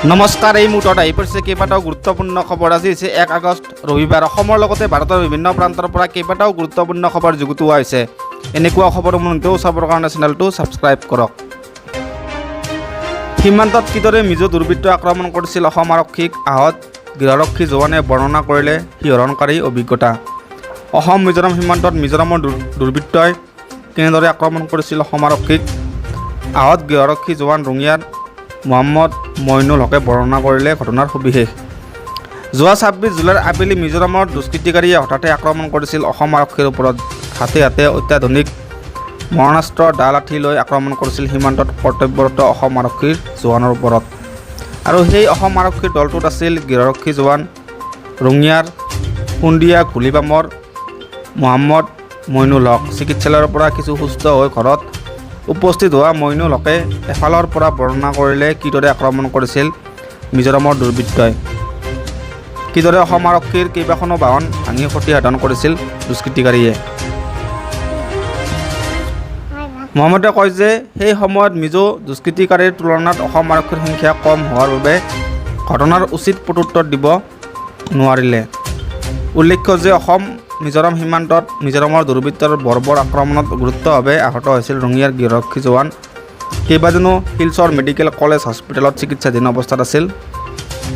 নমস্কাৰ, এই মুহূৰ্তত আহি পৰিছে কেইবাটাও গুৰুত্বপূৰ্ণ খবৰ। আজি হৈছে 1 আগষ্ট ৰবিবাৰ। অসমৰ লগতে ভাৰতৰ বিভিন্ন প্ৰান্তৰ পৰা কেইবাটাও গুৰুত্বপূৰ্ণ খবৰ যুগুতোৱা হৈছে। এনেকুৱা খবৰসমূহ নিতৌ চাবৰ কাৰণে চেনেলটো ছাবস্ক্ৰাইব কৰক। সীমান্তত কিদৰে মিজো দুৰ্বৃত্তই আক্ৰমণ কৰিছিল অসম আৰক্ষীক আহত গৃহৰক্ষী জোৱানে বৰ্ণনা কৰিলে শিহৰণকাৰী অভিজ্ঞতা। অসম মিজোৰাম সীমান্তত মিজোৰামৰ দুৰ্বৃত্তই কেনেদৰে আক্ৰমণ কৰিছিল অসম আৰক্ষীক আহত গৃহৰক্ষী জোৱান ৰঙিয়াৰ মহম্মদ মইনুল হকে বৰ্ণনা কৰিলে ঘটনাৰ সবিশেষ। যোৱা 26 জুলাইৰ আবেলি মিজোৰামৰ দুষ্কৃতিকাৰীয়ে হঠাতে আক্ৰমণ কৰিছিল অসম আৰক্ষীৰ ওপৰত। হাতে হাতে অত্যাধুনিক মৰণাস্ত্ৰ দা লাঠি লৈ আক্ৰমণ কৰিছিল সীমান্তত কৰ্তব্যৰত অসম আৰক্ষীৰ জোৱানৰ ওপৰত। আৰু সেই অসম আৰক্ষীৰ দলটোত আছিল গৃহৰক্ষী জোৱান ৰঙিয়াৰ সুন্দিয়া ঘুলিবামৰ মহম্মদ মইনুল হক। চিকিৎসালয়ৰ পৰা কিছু সুস্থ হৈ ঘৰত উপস্থিত হোৱা মইনুল হকে এফালৰ পৰা বৰ্ণনা কৰিলে কিদৰে আক্ৰমণ কৰিছিল মিজোৰামৰ দুৰ্বৃত্তই, কিদৰে অসম আৰক্ষীৰ কেইবাখনো বাহন ভাঙি ক্ষতিসাধন কৰিছিল দুষ্কৃতিকাৰীয়ে। মহম্মদে কয় যে সেই সময়ত মিজো দুষ্কৃতিকাৰীৰ তুলনাত অসম আৰক্ষীৰ সংখ্যা কম হোৱাৰ বাবে ঘটনাৰ উচিত প্ৰত্যুত্তৰ দিব নোৱাৰিলে। উল্লেখ্য যে অসম মিজোৰাম সীমান্তত মিজোৰামৰ দুৰ্বৃত্তৰ বৰ্বৰ আক্ৰমণত গুৰুতৰভাৱে আহত হৈছিল ৰঙিয়াৰ গৃহৰক্ষী জোৱান। কেইবাজনো শিলচৰ মেডিকেল কলেজ হস্পিটেলত চিকিৎসাধীন অৱস্থাত আছিল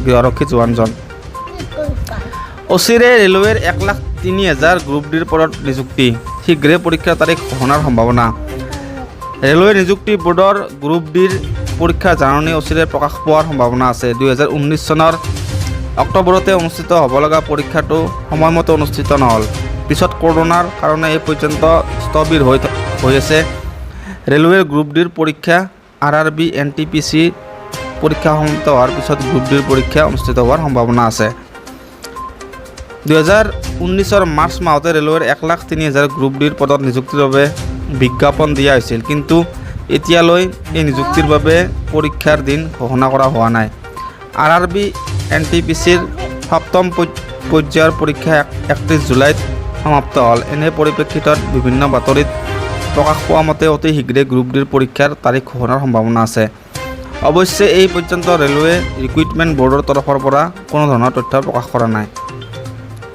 গৃহৰক্ষী জোৱানজন। অচিৰে ৰেলৱেৰ 1,03,000 গ্ৰুপ ডিৰ পদত নিযুক্তি, শীঘ্ৰে পৰীক্ষাৰ তাৰিখ ঘোষণাৰ সম্ভাৱনা। ৰেলৱে নিযুক্তি বৰ্ডৰ গ্ৰুপ ডিৰ পৰীক্ষাৰ জাননী অচিৰে প্ৰকাশ পোৱাৰ সম্ভাৱনা আছে। 2019 চনৰ অক্টোবৰতে অনুষ্ঠিত হ'ব লগা পৰীক্ষাটো সময়মতে অনুষ্ঠিত নহ'ল। পিছত কৰোনাৰ কাৰণে এই পৰ্যন্ত স্থবিৰ হৈ আছে ৰেলৱেৰ গ্ৰুপ ডিৰ পৰীক্ষা। RRB NTPC পৰীক্ষা সমাপ্ত হোৱাৰ পিছত গ্ৰুপ ডিৰ পৰীক্ষা অনুষ্ঠিত হোৱাৰ সম্ভাৱনা আছে। 2019 মাৰ্চ মাহতে ৰেলৱেৰ 1,03,000 গ্ৰুপ ডিৰ পদত নিযুক্তিৰ বাবে বিজ্ঞাপন দিয়া হৈছিল, কিন্তু এতিয়ালৈ এই নিযুক্তিৰ বাবে পৰীক্ষাৰ দিন ঘোষণা কৰা হোৱা নাই। RRB NTPCৰ 7ম পৰ্যায়ৰ পৰীক্ষা 31 জুলাইত সমাপ্ত হ'ল। এনে পৰিপ্ৰেক্ষিতত বিভিন্ন বাতৰিত প্ৰকাশ পোৱা মতে অতি শীঘ্ৰে গ্ৰুপ ডিৰ পৰীক্ষাৰ তাৰিখ ঘোষণাৰ সম্ভাৱনা আছে। অৱশ্যে এই পৰ্যন্ত ৰেলৱে ৰিক্ৰুইটমেণ্ট বৰ্ডৰ তৰফৰ পৰা কোনো ধৰণৰ তথ্য প্ৰকাশ কৰা নাই।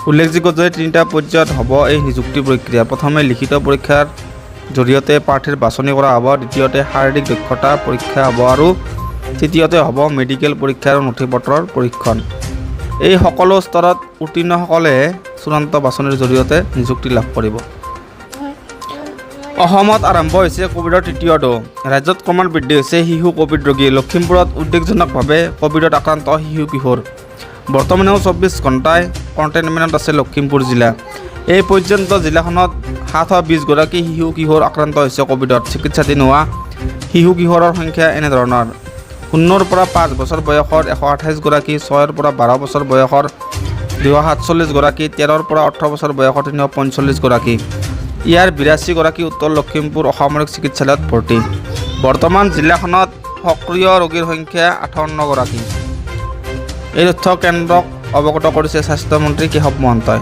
উল্লেখযোগ্য যে 3টা পৰ্যায়ত হ'ব এই নিযুক্তি প্ৰক্ৰিয়া। প্ৰথমে লিখিত পৰীক্ষাৰ জৰিয়তে প্ৰাৰ্থীৰ বাছনি কৰা হ'ব, দ্বিতীয়তে শাৰীৰিক দক্ষতা পৰীক্ষা হ'ব আৰু তৃতীয়তে হ'ব মেডিকেল পৰীক্ষা আৰু নথি পত্ৰৰ পৰীক্ষণ। এই সকলো স্তৰত উত্তীৰ্ণসকলেহে চূড়ান্ত বাছনিৰ জৰিয়তে নিযুক্তি লাভ কৰিব। অসমত আৰম্ভ হৈছে কোভিডৰ 3য় ঢৌ। ৰাজ্যত ক্ৰমাৎ বৃদ্ধি হৈছে শিশু কোভিড ৰোগী। লখিমপুৰত উদ্বেগজনকভাৱে কোভিডত আক্ৰান্ত শিশু কিশোৰ। বৰ্তমানেও 24 ঘণ্টাই কণ্টেইনমেণ্টত আছে লখিমপুৰ জিলা। এই পৰ্যন্ত জিলাখনত 720 গৰাকী শিশু কিশোৰ আক্ৰান্ত হৈছে কোভিডত। চিকিৎসাধীন হোৱা শিশু কিশোৰৰ সংখ্যা এনেধৰণৰ: 0ৰ পৰা 5 বছৰ বয়সৰ 128 গৰাকী, 6ৰ পৰা 12 বছৰ বয়সৰ 247 গৰাকী, 13ৰ পৰা 18 বছৰ বয়সৰ 345 গৰাকী। ইয়াৰ 82 গৰাকী উত্তৰ লখিমপুৰ অসামৰিক চিকিৎসালয়ত ভৰ্তি। বৰ্তমান জিলাখনত সক্ৰিয় ৰোগীৰ সংখ্যা 58 গৰাকী। এই তথ্য কেন্দ্ৰক অৱগত কৰিছে স্বাস্থ্যমন্ত্ৰী কেশৱ মহন্তই।